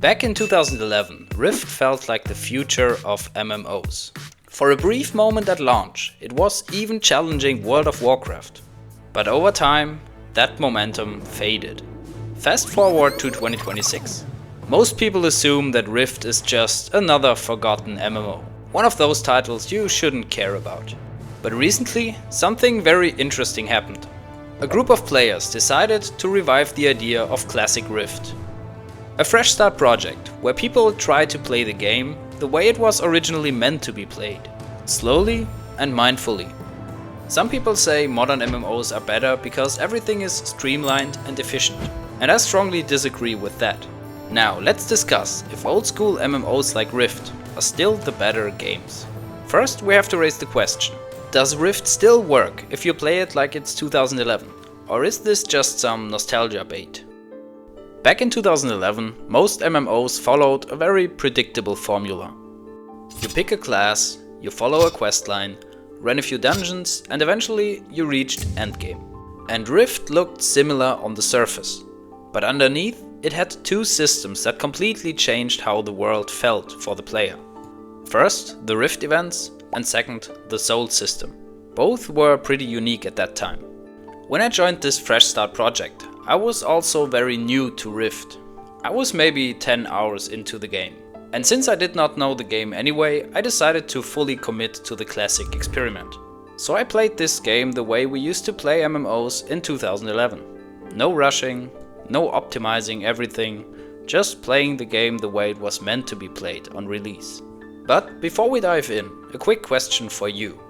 Back in 2011, Rift felt like the future of MMOs. For a brief moment at launch, it was even challenging World of Warcraft. But over time, that momentum faded. Fast forward to 2026. Most people assume that Rift is just another forgotten MMO, one of those titles you shouldn't care about. But recently, something very interesting happened. A group of players decided to revive the idea of classic Rift. A fresh start project where people try to play the game the way it was originally meant to be played, slowly and mindfully. Some people say modern MMOs are better because everything is streamlined and efficient, and I strongly disagree with that. Now let's discuss if old school MMOs like Rift are still the better games. First, we have to raise the question: does Rift still work if you play it like it's 2011, or is this just some nostalgia bait? Back in 2011, most MMOs followed a very predictable formula. You pick a class, you follow a questline, run a few dungeons, and eventually you reached endgame. And Rift looked similar on the surface, but underneath it had two systems that completely changed how the world felt for the player. First, the Rift events, and second, the Soul system. Both were pretty unique at that time. When I joined this fresh start project, I was also very new to Rift. I was maybe 10 hours into the game. And since I did not know the game anyway, I decided to fully commit to the classic experiment. So I played this game the way we used to play MMOs in 2011. No rushing, no optimizing everything, just playing the game the way it was meant to be played on release. But before we dive in, a quick question for you.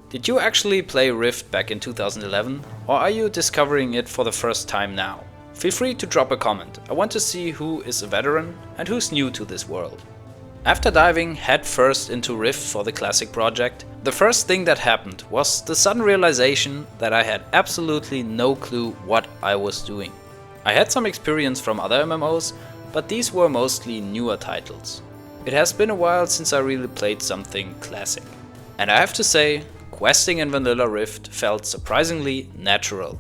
Did you actually play Rift back in 2011, or are you discovering it for the first time now? Feel free to drop a comment. I want to see who is a veteran and who's new to this world. After diving headfirst into Rift for the classic project, the first thing that happened was the sudden realization that I had absolutely no clue what I was doing. I had some experience from other MMOs, but these were mostly newer titles. It has been a while since I really played something classic. And I have to say, questing in Vanilla Rift felt surprisingly natural.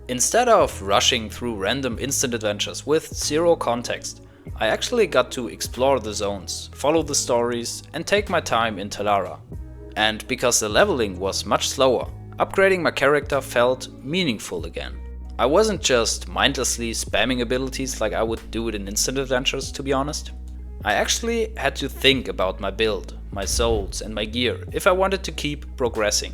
Instead of rushing through random instant adventures with zero context, I actually got to explore the zones, follow the stories, and take my time in Talara. And because the leveling was much slower, upgrading my character felt meaningful again. I wasn't just mindlessly spamming abilities like I would do it in instant adventures, to be honest. I actually had to think about my build, my souls and my gear if I wanted to keep progressing.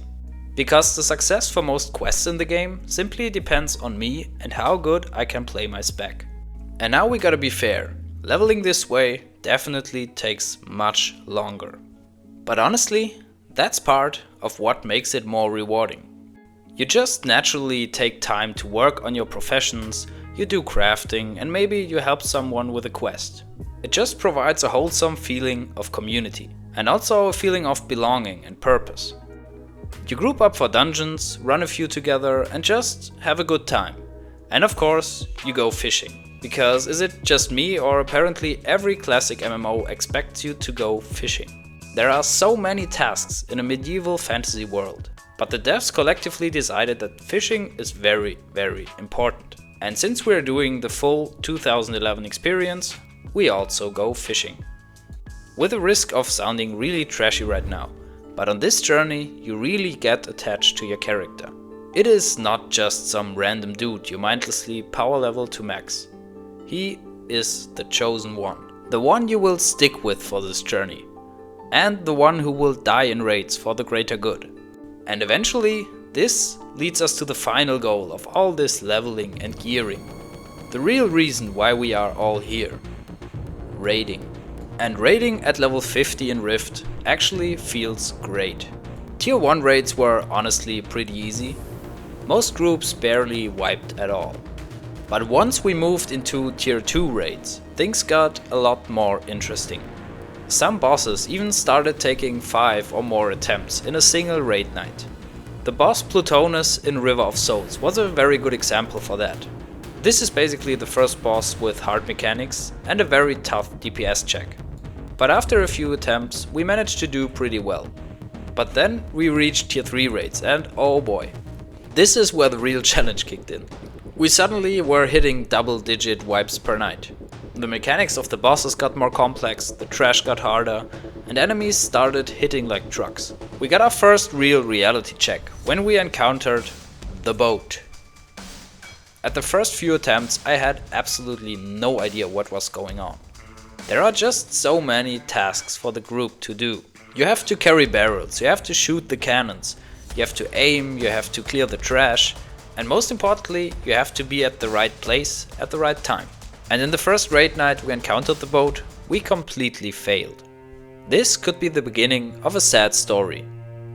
Because the success for most quests in the game simply depends on me and how good I can play my spec. And now we gotta be fair, leveling this way definitely takes much longer. But honestly, that's part of what makes it more rewarding. You just naturally take time to work on your professions, you do crafting, and maybe you help someone with a quest. It just provides a wholesome feeling of community, and also a feeling of belonging and purpose. You group up for dungeons, run a few together, and just have a good time. And of course, you go fishing. Because is it just me, or apparently every classic MMO expects you to go fishing? There are so many tasks in a medieval fantasy world, but the devs collectively decided that fishing is very, very important. And since we're doing the full 2011 experience, we also go fishing. With the risk of sounding really trashy right now, but on this journey you really get attached to your character. It is not just some random dude you mindlessly power level to max. He is the chosen one, the one you will stick with for this journey, and the one who will die in raids for the greater good. And eventually, this leads us to the final goal of all this leveling and gearing. The real reason why we are all here. Raiding. And raiding at level 50 in Rift actually feels great. Tier 1 raids were honestly pretty easy. Most groups barely wiped at all. But once we moved into Tier 2 raids, things got a lot more interesting. Some bosses even started taking 5 or more attempts in a single raid night. The boss Plutonus in River of Souls was a very good example for that. This is basically the first boss with hard mechanics and a very tough DPS check. But after a few attempts we managed to do pretty well. But then we reached Tier 3 raids and oh boy. This is where the real challenge kicked in. We suddenly were hitting double-digit wipes per night. The mechanics of the bosses got more complex, the trash got harder, and enemies started hitting like trucks. We got our first real reality check when we encountered the boat. At the first few attempts I had absolutely no idea what was going on. There are just so many tasks for the group to do. You have to carry barrels, you have to shoot the cannons, you have to aim, you have to clear the trash, and most importantly, you have to be at the right place at the right time. And in the first raid night we encountered the boat, we completely failed. This could be the beginning of a sad story,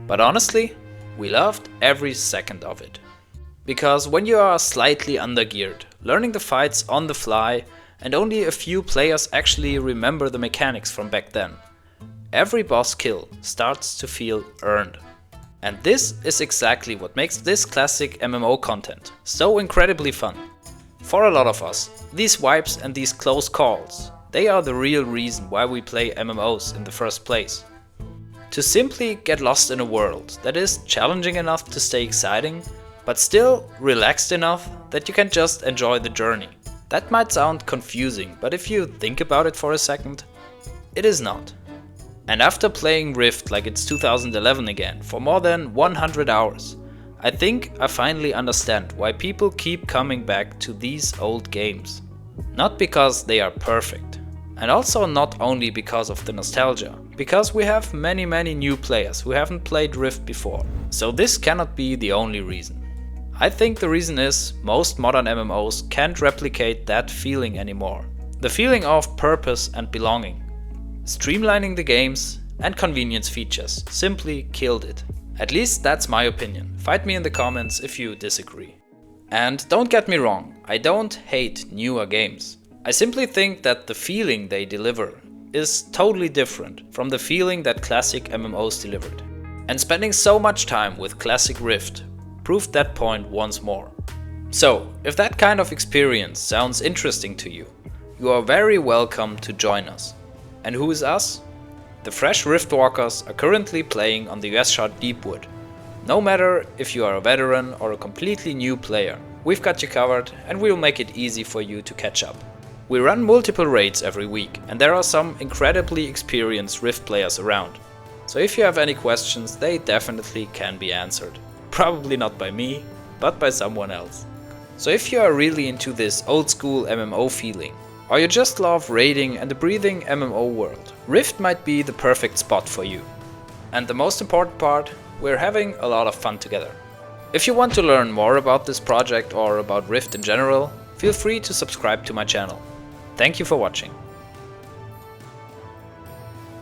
but honestly, we loved every second of it. Because when you are slightly undergeared, learning the fights on the fly, and only a few players actually remember the mechanics from back then, every boss kill starts to feel earned. And this is exactly what makes this classic MMO content so incredibly fun. For a lot of us, these wipes and these close calls, they are the real reason why we play MMOs in the first place. To simply get lost in a world that is challenging enough to stay exciting, but still relaxed enough that you can just enjoy the journey. That might sound confusing, but if you think about it for a second, it is not. And after playing Rift like it's 2011 again for more than 100 hours, I think I finally understand why people keep coming back to these old games. Not because they are perfect, and also not only because of the nostalgia, because we have many new players who haven't played Rift before, so this cannot be the only reason. I think the reason is most modern MMOs can't replicate that feeling anymore. The feeling of purpose and belonging. Streamlining the games and convenience features simply killed it. At least that's my opinion. Fight me in the comments if you disagree. And don't get me wrong, I don't hate newer games. I simply think that the feeling they deliver is totally different from the feeling that classic MMOs delivered. And spending so much time with classic Rift proved that point once more. So, if that kind of experience sounds interesting to you, you are very welcome to join us. And who is us? The Fresh Riftwalkers are currently playing on the US shard Deepwood. No matter if you are a veteran or a completely new player, we've got you covered and we'll make it easy for you to catch up. We run multiple raids every week and there are some incredibly experienced Rift players around. So if you have any questions, they definitely can be answered. Probably not by me, but by someone else. So if you are really into this old school MMO feeling, or you just love raiding and the breathing MMO world, Rift might be the perfect spot for you. And the most important part, we're having a lot of fun together. If you want to learn more about this project or about Rift in general, feel free to subscribe to my channel. Thank you for watching.